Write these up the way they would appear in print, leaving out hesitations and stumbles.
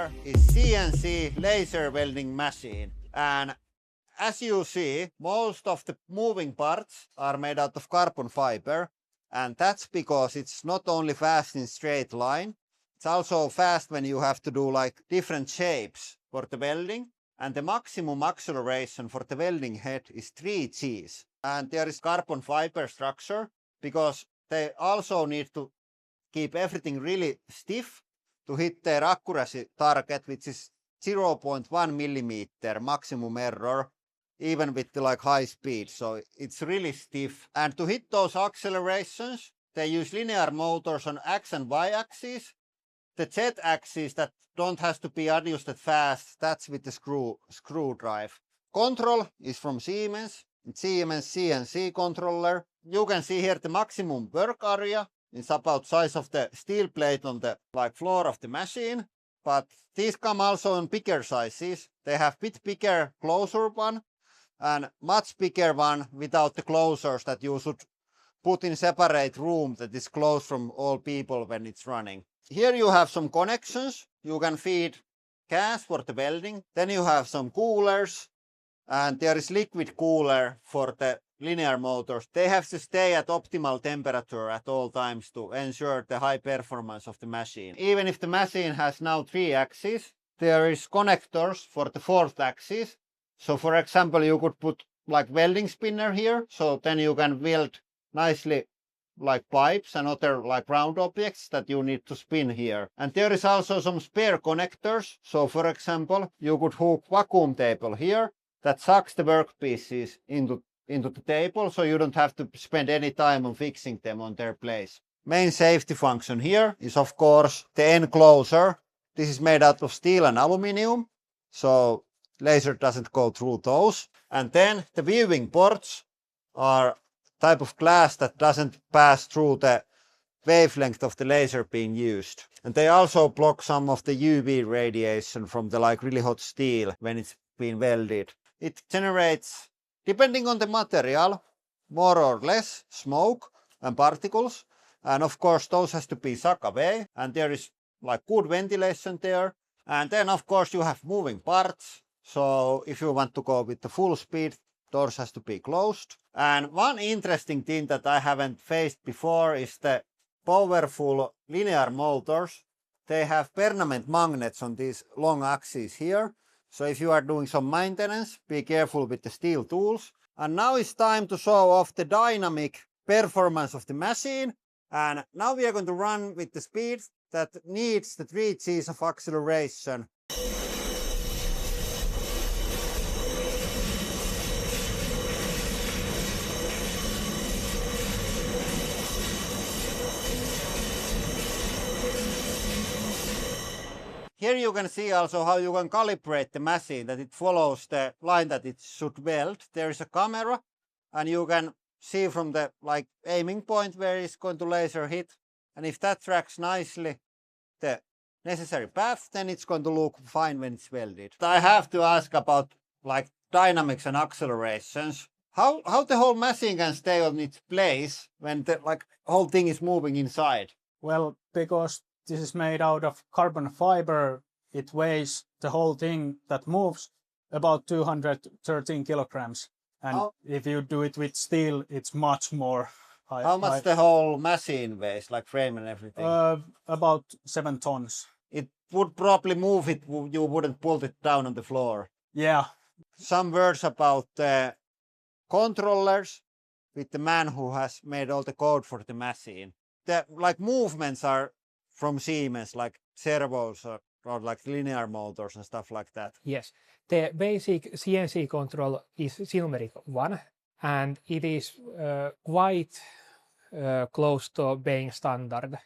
here is CNC laser welding machine, and as you see, most of the moving parts are made out of carbon fiber, and that's because it's not only fast in straight line, it's also fast when you have to do like different shapes for the welding, and the maximum acceleration for the welding head is 3 Gs. And there is carbon fiber structure because they also need to keep everything really stiff to hit their accuracy target, which is 0.1 millimeter maximum error, even with the like high speed. So it's really stiff. And to hit those accelerations, they use linear motors on X and Y axis. The Z axis that don't have to be adjusted fast, that's with the screw drive. Control is from Siemens. It's Siemens CNC controller. You can see here the maximum work area. It's about size of the steel plate on the like floor of the machine. But these come also in bigger sizes. They have bit bigger closure one and much bigger one without the closures that you should put in separate room that is closed from all people when it's running. Here you have some connections. You can feed gas for the welding. Then you have some coolers, and there is liquid cooler for the linear motors. They have to stay at optimal temperature at all times to ensure the high performance of the machine. Even if the machine has now 3 axes, there is connectors for the 4th axis. So for example, you could put like welding spinner here, so then you can weld nicely like pipes and other like round objects that you need to spin here. And there is also some spare connectors. So for example, you could hook vacuum table here that sucks the workpieces into the table, so you don't have to spend any time on fixing them on their place. Main safety function here is of course the enclosure. This is made out of steel and aluminium, so laser doesn't go through those. And then the viewing ports are type of glass that doesn't pass through the wavelength of the laser being used. And they also block some of the UV radiation from the like really hot steel when it's being welded. It generates, depending on the material, more or less smoke and particles. And of course those has to be sucked away, and there is like good ventilation there. And then of course you have moving parts. So if you want to go with the full speed, doors has to be closed. And one interesting thing that I haven't faced before is the powerful linear motors. They have permanent magnets on these long axes here. So if you are doing some maintenance, be careful with the steel tools. And now it's time to show off the dynamic performance of the machine. And now we are going to run with the speed that needs the 3 Gs of acceleration. Here you can see also how you can calibrate the machine, that it follows the line that it should weld. There is a camera, and you can see from the like aiming point where it's going to laser hit. And if that tracks nicely the necessary path, then it's going to look fine when it's welded. I have to ask about like dynamics and accelerations. How the whole machine can stay on its place when the like whole thing is moving inside? Well, because this is made out of carbon fiber, it weighs the whole thing that moves about 213 kilograms. And if you do it with steel, it's much more high. How much the whole machine weighs, like frame and everything? About 7 tons. It would probably move it, you wouldn't pull it down on the floor. Yeah. Some words about the controllers with the man who has made all the code for the machine. The like movements are from Siemens, like servos or like linear motors and stuff like that. Yes, the basic CNC control is SINUMERIK ONE, and it is quite close to being standard.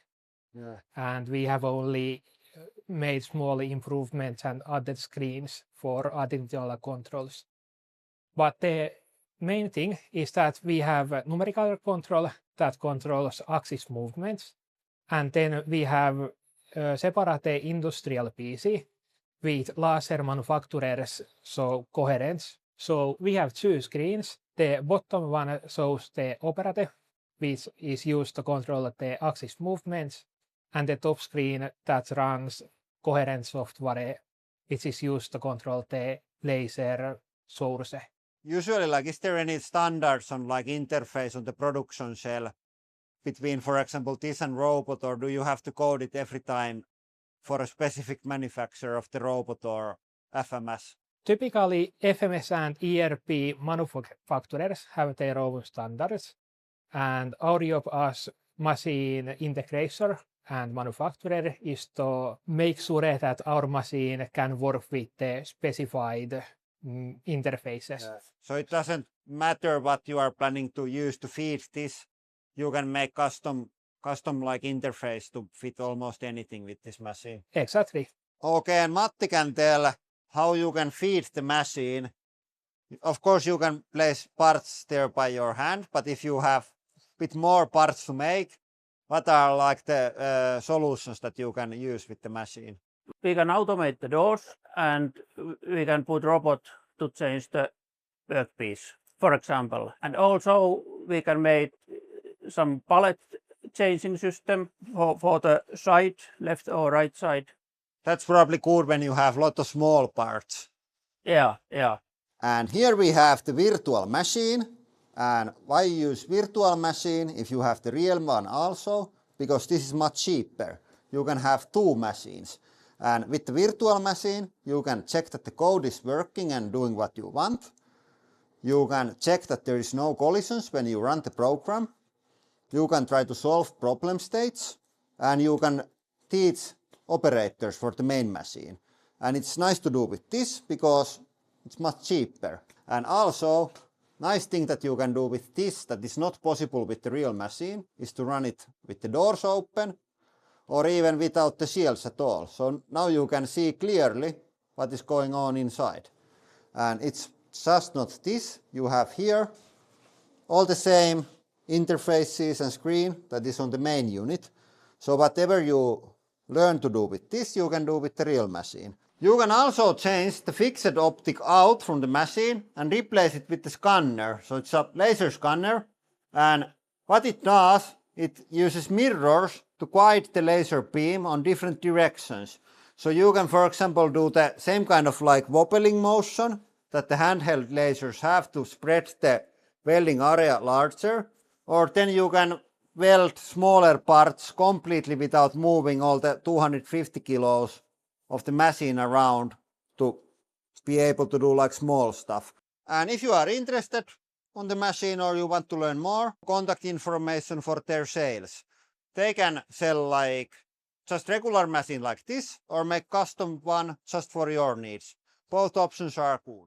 Yeah. And we have only made small improvements and added screens for additional controls. But the main thing is that we have a numerical control that controls axis movements. And then we have a separate industrial PC with laser manufacturers, so coherence. So we have 2 screens. The bottom one shows the operator, which is used to control the axis movements, and the top screen that runs coherent software which is used to control the laser source. Usually, like, is there any standards on like interface on the production cell between, for example, this and robot, or do you have to code it every time for a specific manufacturer of the robot or FMS? Typically, FMS and ERP manufacturers have their own standards, and our job as machine integrator and manufacturer is to make sure that our machine can work with the specified interfaces. Yes. So it doesn't matter what you are planning to use to feed this. You can make custom like interface to fit almost anything with this machine. Exactly. Okay, and Matti can tell how you can feed the machine. Of course, you can place parts there by your hand, but if you have a bit more parts to make, what are like the solutions that you can use with the machine? We can automate the doors, and we can put robot to change the workpiece, for example. And also we can make some pallet changing system for the side, left or right side. That's probably good when you have a lot of small parts. Yeah. And here we have the virtual machine. And why use virtual machine if you have the real one also? Because this is much cheaper. You can have two machines. And with the virtual machine, you can check that the code is working and doing what you want. You can check that there is no collisions when you run the program. You can try to solve problem states, and you can teach operators for the main machine. And it's nice to do with this because it's much cheaper. And also, nice thing that you can do with this that is not possible with the real machine is to run it with the doors open or even without the shields at all. So now you can see clearly what is going on inside. And it's just not this. You have here all the same interfaces and screen that is on the main unit. So whatever you learn to do with this, you can do with the real machine. You can also change the fixed optic out from the machine and replace it with the scanner. So it's a laser scanner, and what it does, it uses mirrors to guide the laser beam on different directions. So you can, for example, do the same kind of like wobbling motion that the handheld lasers have to spread the welding area larger, or then you can weld smaller parts completely without moving all the 250 kilos of the machine around to be able to do like small stuff. And if you are interested on the machine or you want to learn more, contact information for their sales. They can sell like just regular machine like this or make custom one just for your needs. Both options are good.